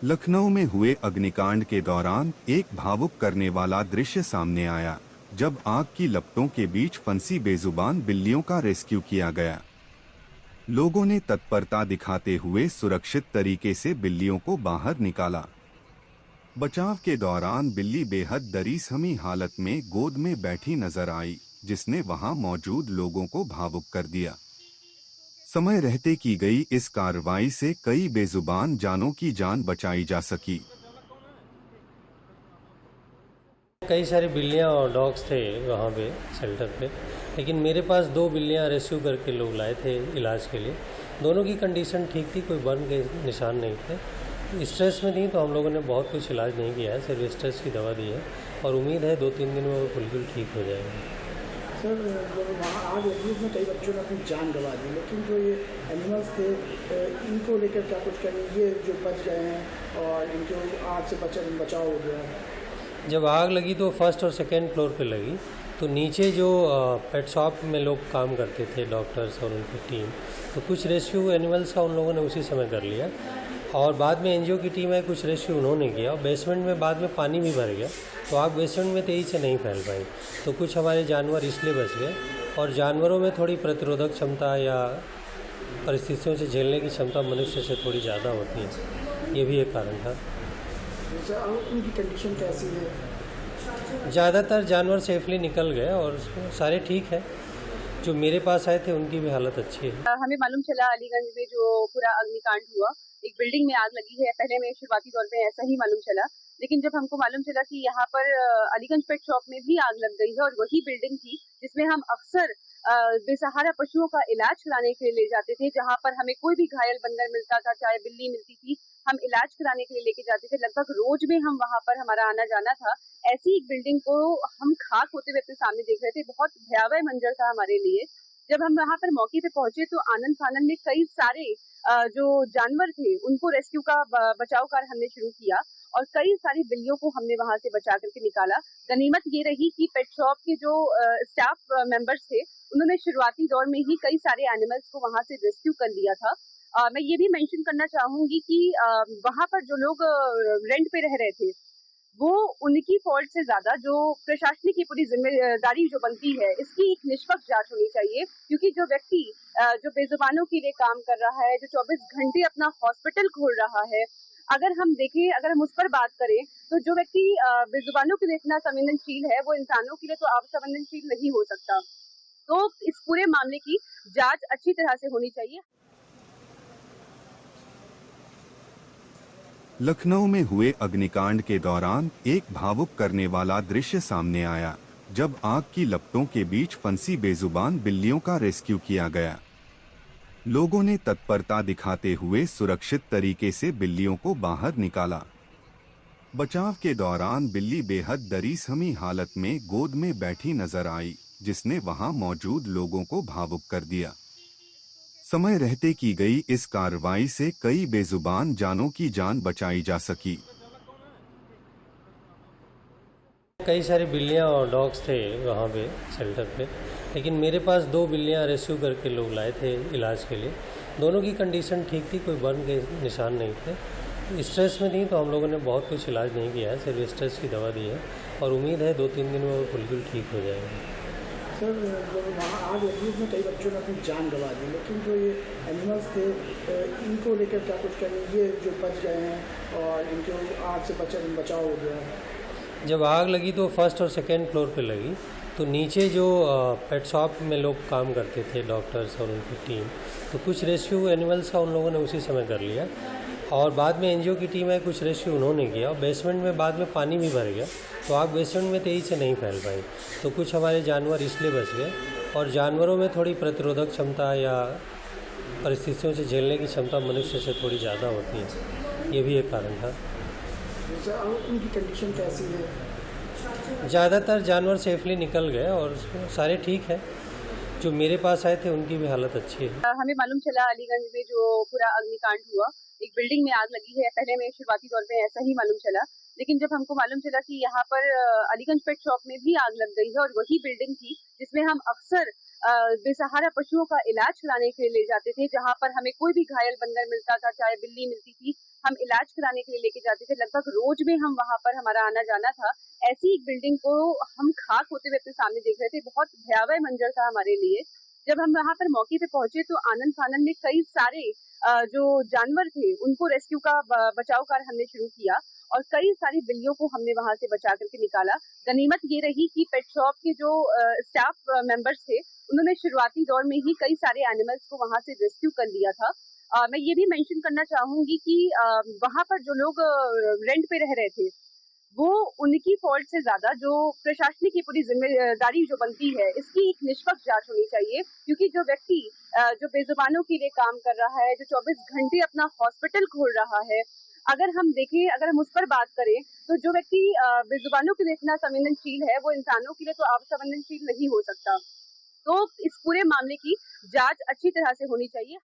लखनऊ में हुए अग्निकांड के दौरान एक भावुक करने वाला दृश्य सामने आया, जब आग की लपटों के बीच फंसी बेजुबान बिल्लियों का रेस्क्यू किया गया। लोगों ने तत्परता दिखाते हुए सुरक्षित तरीके से बिल्लियों को बाहर निकाला। बचाव के दौरान बिल्ली बेहद दरीसहमी हालत में गोद में बैठी नजर आई, जिसने वहां मौजूद लोगों को भावुक कर दिया। समय रहते की गई इस कार्रवाई से कई बेजुबान जानों की जान बचाई जा सकी। कई सारी बिल्लियाँ और डॉग्स थे वहाँ पे शेल्टर पे, लेकिन मेरे पास दो बिल्लियाँ रेस्क्यू करके लोग लाए थे इलाज के लिए। दोनों की कंडीशन ठीक थी, कोई बर्न के निशान नहीं थे। स्ट्रेस में थी तो हम लोगों ने बहुत कुछ इलाज नहीं किया है, सिर्फ स्ट्रेस की दवा दी है और उम्मीद है 2-3 दिन में वो बिल्कुल ठीक हो जाएगा। सर, जब वहाँ आग लगी उसमें कई बच्चों ने अपनी जान गंवा दी, लेकिन जो ये एनिमल्स थे इनको लेकर क्या कुछ करें, ये जो बच गए हैं और इनको आग से बचाव हो गया है। जब आग लगी तो फर्स्ट और सेकेंड फ्लोर पे लगी, तो नीचे जो पेट शॉप में लोग काम करते थे, डॉक्टर्स और उनकी टीम, तो कुछ रेस्क्यू एनिमल्स का उन लोगों ने उसी समय कर लिया और बाद में एनजीओ की टीम है, कुछ रेस्क्यू उन्होंने किया और बेसमेंट में बाद में पानी भी भर गया तो आग बेसमेंट में तेज़ी से नहीं फैल पाई, तो कुछ हमारे जानवर इसलिए बच गए। और जानवरों में थोड़ी प्रतिरोधक क्षमता या परिस्थितियों से झेलने की क्षमता मनुष्य से थोड़ी ज़्यादा होती है, ये भी एक कारण था। सर, उनकी कंडीशन कैसी है? ज़्यादातर जानवर सेफली निकल गए और सारे ठीक है। जो मेरे पास आए थे उनकी भी हालत अच्छी है। हमें मालूम चला अलीगंज में जो पूरा अग्निकांड हुआ, एक बिल्डिंग में आग लगी है। पहले हमें शुरुआती तौर पे ऐसा ही मालूम चला, लेकिन जब हमको मालूम चला कि यहाँ पर अलीगंज पेट शॉप में भी आग लग गई है और वही बिल्डिंग थी जिसमें हम अक्सर बेसहारा पशुओं का इलाज कराने के लिए ले जाते थे, जहाँ पर हमें कोई भी घायल बंदर मिलता था, चाहे बिल्ली मिलती थी, हम इलाज कराने के लिए लेके जाते थे। लगभग रोज में हम वहाँ पर हमारा आना जाना था। ऐसी एक बिल्डिंग को हम खाक होते हुए अपने सामने देख रहे थे। बहुत भयावह मंजर था हमारे लिए। जब हम वहाँ पर मौके पे पहुंचे तो आनंद फानंद में कई सारे जो जानवर थे उनको रेस्क्यू का बचाव कार्य हमने शुरू किया और कई सारी बिल्लियों को हमने वहां से बचा करके निकाला। गनीमत ये रही कि पेट शॉप के जो स्टाफ मेंबर्स थे उन्होंने शुरुआती दौर में ही कई सारे एनिमल्स को वहां से रेस्क्यू कर लिया था। मैं ये भी मेंशन करना चाहूंगी कि वहां पर जो लोग रेंट पे रह रहे थे वो उनकी फॉल्ट से ज्यादा जो प्रशासनिक की पूरी जिम्मेदारी जो बनती है, इसकी एक निष्पक्ष जांच होनी चाहिए, क्योंकि जो व्यक्ति जो बेजुबानों के लिए काम कर रहा है, जो 24 घंटे अपना हॉस्पिटल खोल रहा है, अगर हम देखें, अगर हम उस पर बात करें तो जो व्यक्ति बेजुबानों के लिए इतना संवेदनशील है वो इंसानों के लिए तो संवेदनशील नहीं हो सकता। तो इस पूरे मामले की जांच अच्छी तरह से होनी चाहिए। लखनऊ में हुए अग्निकांड के दौरान एक भावुक करने वाला दृश्य सामने आया, जब आग की लपटों के बीच फंसी बेजुबान बिल्लियों का रेस्क्यू किया गया। लोगों ने तत्परता दिखाते हुए सुरक्षित तरीके से बिल्लियों को बाहर निकाला। बचाव के दौरान बिल्ली बेहद दरीसहमी हालत में गोद में बैठी नजर आई, जिसने वहां मौजूद लोगों को भावुक कर दिया। समय रहते की गई इस कार्रवाई से कई बेजुबान जानों की जान बचाई जा सकी। कई सारी बिल्लियाँ और डॉग्स थे वहाँ पे शेल्टर पे, लेकिन मेरे पास दो बिल्लियाँ रेस्क्यू करके लोग लाए थे इलाज के लिए। दोनों की कंडीशन ठीक थी, कोई बर्न के निशान नहीं थे। स्ट्रेस में थी तो हम लोगों ने बहुत कुछ इलाज नहीं किया है, सिर्फ स्ट्रेस की दवा दी है और उम्मीद है 2-3 दिन में वो बिल्कुल ठीक हो जाएगा। सर, जब वहाँ आग लगी उसमें कई बच्चों ने अपनी जान गंवा दी, लेकिन जो ये एनिमल्स थे इनको लेकर क्या कुछ करें, ये जो बच गए हैं और इनको आग से बचाव हो गया है। जब आग लगी तो फर्स्ट और सेकेंड फ्लोर पे लगी, तो नीचे जो पेट शॉप में लोग काम करते थे, डॉक्टर्स और उनकी टीम, तो कुछ रेस्क्यू एनिमल्स का उन लोगों ने उसी समय कर लिया और बाद में एनजीओ की टीम है, कुछ रेस्क्यू उन्होंने किया और बेसमेंट में बाद में पानी भी भर गया तो आग बेसमेंट में तेज़ी से नहीं फैल पाई, तो कुछ हमारे जानवर इसलिए बच गए। और जानवरों में थोड़ी प्रतिरोधक क्षमता या परिस्थितियों से झेलने की क्षमता मनुष्य से थोड़ी ज़्यादा होती है, ये भी एक कारण था। सर, उनकी कंडीशन कैसी है? ज़्यादातर जानवर सेफली निकल गए और सारे ठीक है। जो मेरे पास आए थे उनकी भी हालत अच्छी है। हमें मालूम चला अलीगंज में जो पूरा अग्निकांड हुआ, एक बिल्डिंग में आग लगी है। पहले हमें शुरुआती तौर पे ऐसा ही मालूम चला, लेकिन जब हमको मालूम चला कि यहाँ पर अलीगंज पेट शॉप में भी आग लग गई है और वही बिल्डिंग थी जिसमें हम अक्सर बेसहारा पशुओं का इलाज कराने के लिए ले जाते थे, जहाँ पर हमें कोई भी घायल बंदर मिलता था, चाहे बिल्ली मिलती थी, हम इलाज कराने के लिए लेके जाते थे, लगभग रोज में हम वहां पर हमारा आना जाना था। ऐसी एक बिल्डिंग को हम खाक होते हुए अपने सामने देख रहे थे। बहुत भयावह मंजर था हमारे लिए। जब हम वहां पर मौके पे पहुंचे तो आनंद फानन में कई सारे जो जानवर थे उनको रेस्क्यू का बचाव कार्य हमने शुरू किया और कई सारी बिल्लियों को हमने वहां से बचा करके निकाला। गनीमत ये रही कि पेट शॉप के जो स्टाफ मेंबर्स थे उन्होंने शुरुआती दौर में ही कई सारे एनिमल्स को वहां से रेस्क्यू कर लिया था। मैं ये भी मेंशन करना चाहूंगी कि वहां पर जो लोग रेंट पे रह रहे थे वो उनकी फॉल्ट से ज्यादा जो प्रशासनिक की पूरी जिम्मेदारी जो बनती है इसकी एक निष्पक्ष जांच होनी चाहिए, क्योंकि जो व्यक्ति जो बेजुबानों के लिए काम कर रहा है, जो 24 घंटे अपना हॉस्पिटल खोल रहा है, अगर हम देखें, अगर हम उस पर बात करें तो जो व्यक्ति बेजुबानों के लिए इतना संवेदनशील है वो इंसानों के लिए तो अवसंवेदनशील नहीं हो सकता। तो इस पूरे मामले की जांच अच्छी तरह से होनी चाहिए।